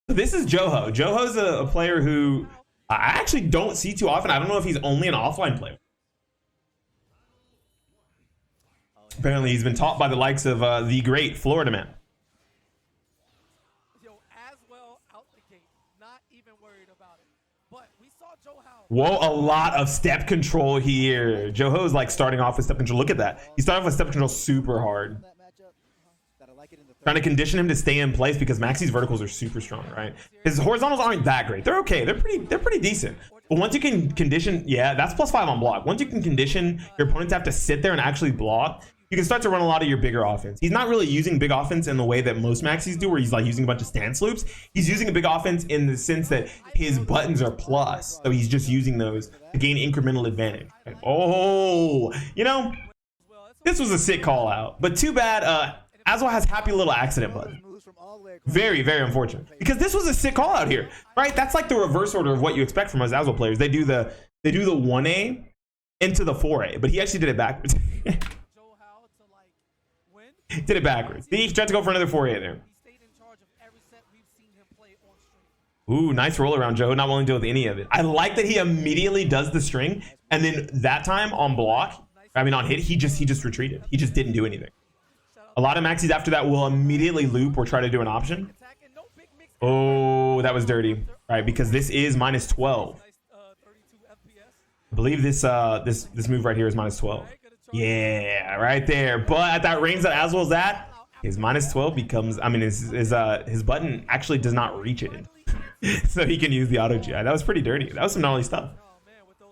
So this is Johow. Joho's a player who I actually don't see too often. I don't know if he's only an offline player. Apparently, he's been taught by the likes of the great Florida man. Whoa, a lot of step control here. Johow's like starting off with step control. Look at that. He's starting off with step control super hard. Trying to condition him to stay in place because Maxi's verticals are super strong, right? His horizontals aren't that great. They're okay. They're pretty decent. But once you can condition, yeah, that's +5 on block. Once you can condition your opponent to have to sit there and actually block, you can start to run a lot of your bigger offense. He's not really using big offense in the way that most Maxis do, where he's like using a bunch of stance loops. He's using a big offense in the sense that his buttons are plus. So he's just using those to gain incremental advantage. Oh, you know, this was a sick call out, but too bad. Aswell has happy little accident button. Very, very unfortunate. Because this was a sick call out here, right? That's like the reverse order of what you expect from us Aswell players. They do the 1A into the 4A, but he actually did it backwards. Did it backwards. He tried to go for another 4A there. Ooh, nice roll around, Joe. Not willing to deal with any of it. I like that he immediately does the string, and then that time on block, I mean on hit, he just retreated. He just didn't do anything. A lot of Maxis after that will immediately loop or try to do an option. Oh, that was dirty, right? Because this is -12. I believe this move right here is -12. Yeah, right there. But at that range that Aswell's at, his -12 becomes, I mean, his button actually does not reach it. So he can use the auto GI. That was pretty dirty. That was some gnarly stuff.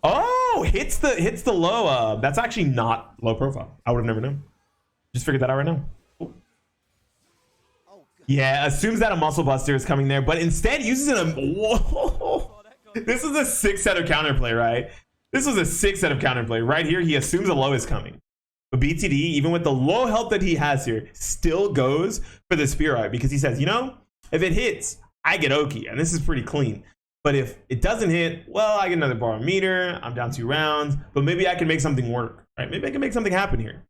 Oh, hits the low. That's actually not low profile. I would have never known. Just figured that out right now. Ooh. Yeah, assumes that a muscle buster is coming there, but instead uses it. Whoa. This is a 6 set of counterplay, right? This was a 6 set of counterplay. Right here, he assumes a low is coming. But BTD, even with the low health that he has here, still goes for the spear eye because he says, you know, if it hits, I get Oki, and this is pretty clean. But if it doesn't hit, well, I get another bar meter. I'm down 2 rounds, but maybe I can make something work, right? Maybe I can make something happen here.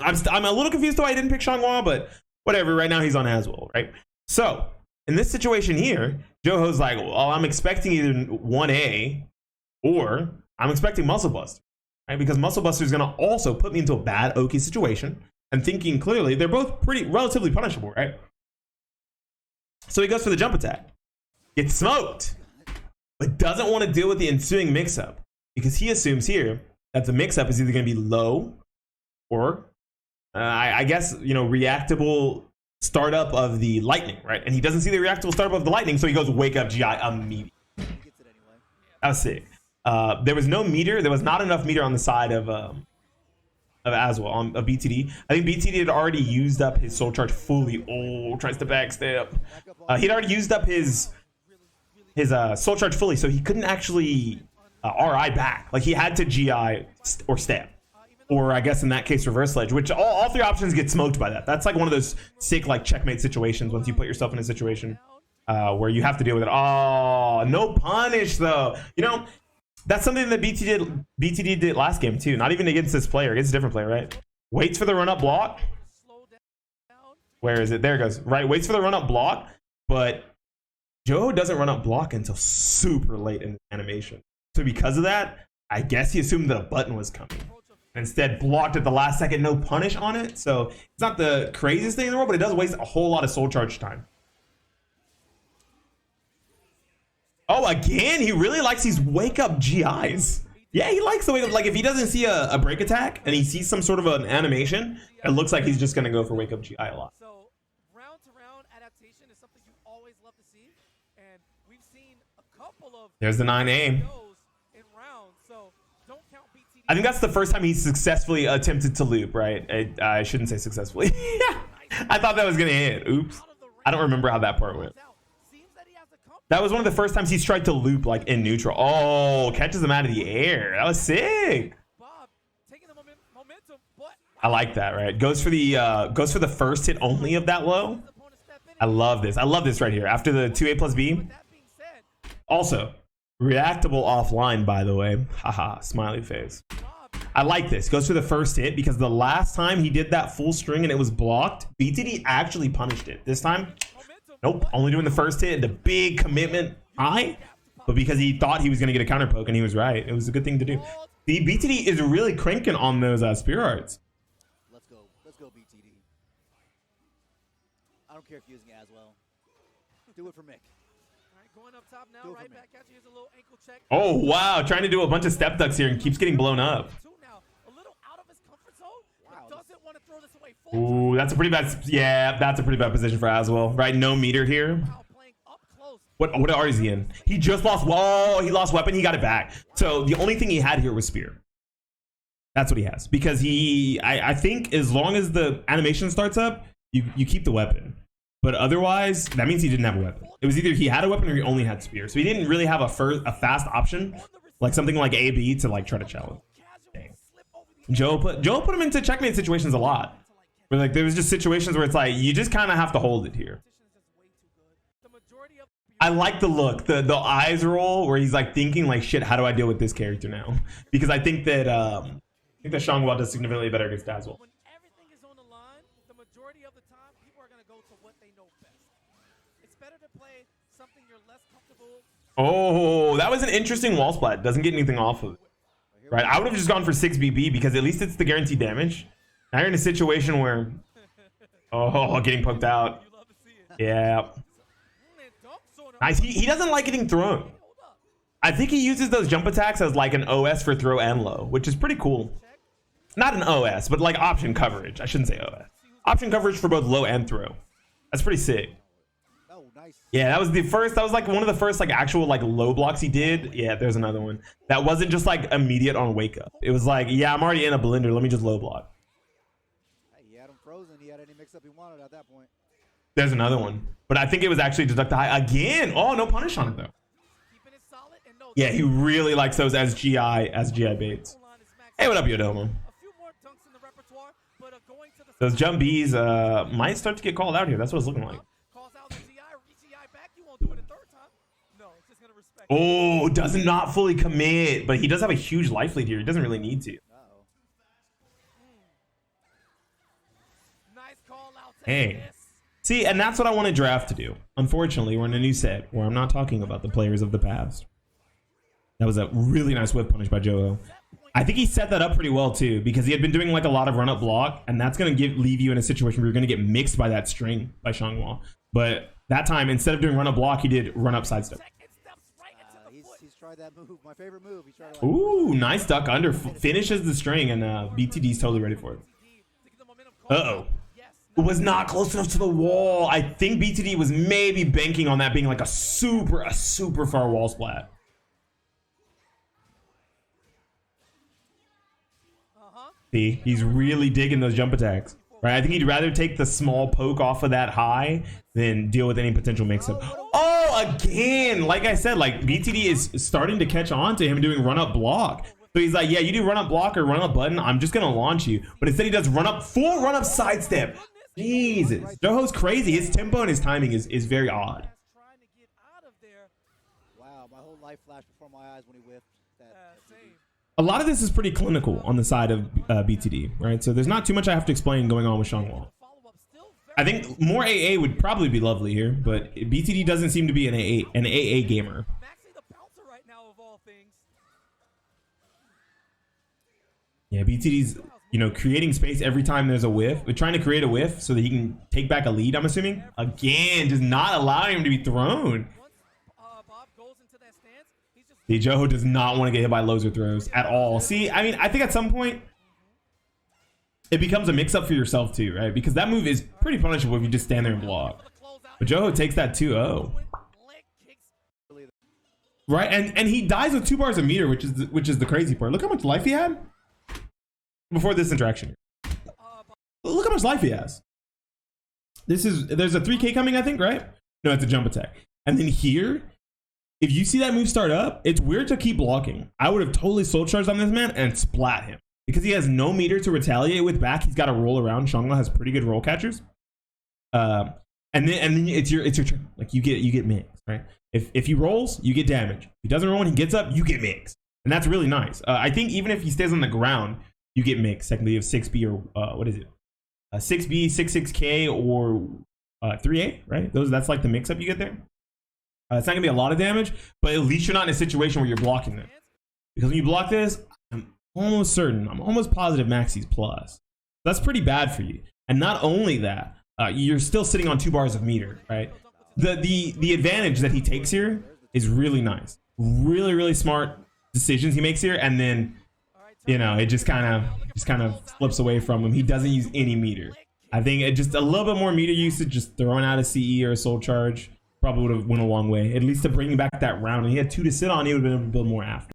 I'm a little confused why I didn't pick Shangwa, but whatever. Right now he's on Aswell, right? So in this situation here, Johow's like, well, I'm expecting either 1A or I'm expecting Muscle Buster, right? Because Muscle Buster is going to also put me into a bad Oki situation. And thinking clearly, they're both relatively punishable, right? So he goes for the jump attack, gets smoked, but doesn't want to deal with the ensuing mix-up because he assumes here that the mix-up is either going to be low or I guess, you know, reactable startup of the lightning, right? And he doesn't see the reactable startup of the lightning, so he goes wake up GI immediately. That was sick. There was no meter. There was not enough meter on the side of Aswell on BTD. I think BTD had already used up his soul charge fully. Oh, tries to backstep. He'd already used up his soul charge fully, so he couldn't actually RI back. Like he had to GI or step. Or I guess in that case, reverse ledge, which all 3 options get smoked by that. That's like one of those sick like checkmate situations once you put yourself in a situation where you have to deal with it. Oh, no punish though. You know, that's something that BTD did last game too. Not even against this player, against a different player, right? Waits for the run up block. Where is it? There it goes. Right, waits for the run up block, but Johow doesn't run up block until super late in the animation. So because of that, I guess he assumed that a button was coming. Instead blocked at the last second, no punish on it. So it's not the craziest thing in the world, but it does waste a whole lot of soul charge time. Oh, again, he really likes these wake up GIs. Yeah, he likes the wake up. Like if he doesn't see a break attack and he sees some sort of an animation, it looks like he's just going to go for wake up GI a lot. So round to round adaptation is something you always love to see. And we've seen a couple of there's the 9A. I think that's the first time he successfully attempted to loop, right? I shouldn't say successfully. I thought that was going to hit. Oops. I don't remember how that part went. That was one of the first times he's tried to loop like in neutral. Oh, catches him out of the air. That was sick. I like that, right? Goes for the first hit only of that low. I love this. I love this right here. After the 2A plus B. Also, reactable offline, by the way. Haha, smiley face. I like this. Goes for the first hit because the last time he did that full string and it was blocked, BTD actually punished it. This time, Nope, only doing the first hit, the big commitment high. But because he thought he was going to get a counter poke, and he was right. It was a good thing to do. The BTD is really cranking on those spear arts. Let's go BTD. I don't care if you're using it as well. Do it for Mick. Going up top now, right back at you. Here's a little ankle check. Oh, wow. Trying to do a bunch of step ducks here and keeps getting blown up. A little out of his comfort zone, but doesn't want to throw this away. Ooh, that's a pretty bad. Yeah, that's a pretty bad position for Aswell. Right? No meter here. What are he in? He just lost. Whoa, he lost weapon. He got it back. So the only thing he had here was spear. That's what he has. Because I think as long as the animation starts up, you keep the weapon. But otherwise, that means he didn't have a weapon. It was either he had a weapon or he only had spear. So he didn't really have a fast option, like something like AB to like try to challenge. Dang. Joe put him into checkmate situations a lot. Where like there was just situations where it's like you just kind of have to hold it here. I like the look, the eyes roll where he's like thinking like, shit, how do I deal with this character now? Because I think that Xianghua does significantly better against Dazzle. When everything is on the line, the majority of the time, people are going to go to what they know best. It's better to play something you're less comfortable. Oh, that was an interesting wall splat. Doesn't get anything off of it. Right? I would have just gone for 6 BB because at least it's the guaranteed damage. Now you're in a situation where, oh, getting poked out. Yeah. Nice. He doesn't like getting thrown. I think he uses those jump attacks as like an OS for throw and low, which is pretty cool. Not an OS, but like option coverage. I shouldn't say OS. Option coverage for both low and throw. That's pretty sick. Oh, nice. Yeah, that was the first. That was like one of the first like actual like low blocks he did. Yeah, there's another one. That wasn't just like immediate on wake up. It was like, yeah, I'm already in a blender. Let me just low block. Hey, he had him frozen. He had any mix up he wanted at that point. There's another one. But I think it was actually deduct the high again. Oh, no punish on it though. Yeah, he really likes those as GI baits. Hey, what up, Yodomo? Those jump Bs might start to get called out here. That's what it's looking like. Oh, does not fully commit, but he does have a huge life lead here. He doesn't really need to. Hey. See, and that's what I wanted draft to do. Unfortunately, we're in a new set where I'm not talking about the players of the past. That was a really nice whip punish by Johow. I think he set that up pretty well too, because he had been doing like a lot of run up block, and that's going to leave you in a situation where you're going to get mixed by that string by Xianghua. But that time, instead of doing run up block, he did run up sidestep. He's tried that move. My favorite move. He tried to, like, ooh, nice duck under. Finishes the string, and BTD's totally ready for it. Uh-oh. Was not close enough to the wall. I think BTD was maybe banking on that being like a super far wall splat. See, he's really digging those jump attacks, right? I think he'd rather take the small poke off of that high than deal with any potential mix-up. Oh, again, like I said, like BTD is starting to catch on to him doing run up block. So he's like, yeah, you do run up block or run up button, I'm just gonna launch you. But instead he does full run up sidestep. Jesus, Johow's crazy. His tempo and his timing is very odd. wow, my whole life flashed before my eyes when he whiffed. A lot of this is pretty clinical on the side of BTD, right? So there's not too much I have to explain going on with Xianghua. I think more AA would probably be lovely here, but BTD doesn't seem to be an AA gamer. Yeah, BTD's, you know, creating space every time there's a whiff. We're trying to create a whiff so that he can take back a lead, I'm assuming. Again, just not allowing him to be thrown. See, Johow does not want to get hit by lows or throws at all. See, I mean, I think at some point, it becomes a mix-up for yourself too, right? Because that move is pretty punishable if you just stand there and block. But Johow takes that 2-0. Right, and he dies with 2 bars a meter, which is the crazy part. Look how much life he had before this interaction. Look how much life he has. There's a 3K coming, I think, right? No, it's a jump attack. And then here, if you see that move start up, it's weird to keep blocking. I would have totally soul charged on this man and splat him. Because he has no meter to retaliate with back, he's got to roll around. Xianghua has pretty good roll catchers. And then it's your turn. Like you get mixed, right? If he rolls, you get damage. If he doesn't roll when he gets up, you get mixed. And that's really nice. I think even if he stays on the ground, you get mixed. Secondly, of 6B or what is it? 6B, 66K, or 3A, right? That's like the mix-up you get there. It's not gonna be a lot of damage, but at least you're not in a situation where you're blocking them. Because when you block this, I'm almost certain, I'm almost positive Maxi's plus. That's pretty bad for you. And not only that, you're still sitting on 2 bars of meter, right? The advantage that he takes here is really nice. Really, really smart decisions he makes here, and then, you know, it just kind of flips away from him. He doesn't use any meter. I think it just a little bit more meter usage, just throwing out a CE or a soul charge probably would have went a long way, at least to bring back that round. And he had 2 to sit on, he would have been able to build more after.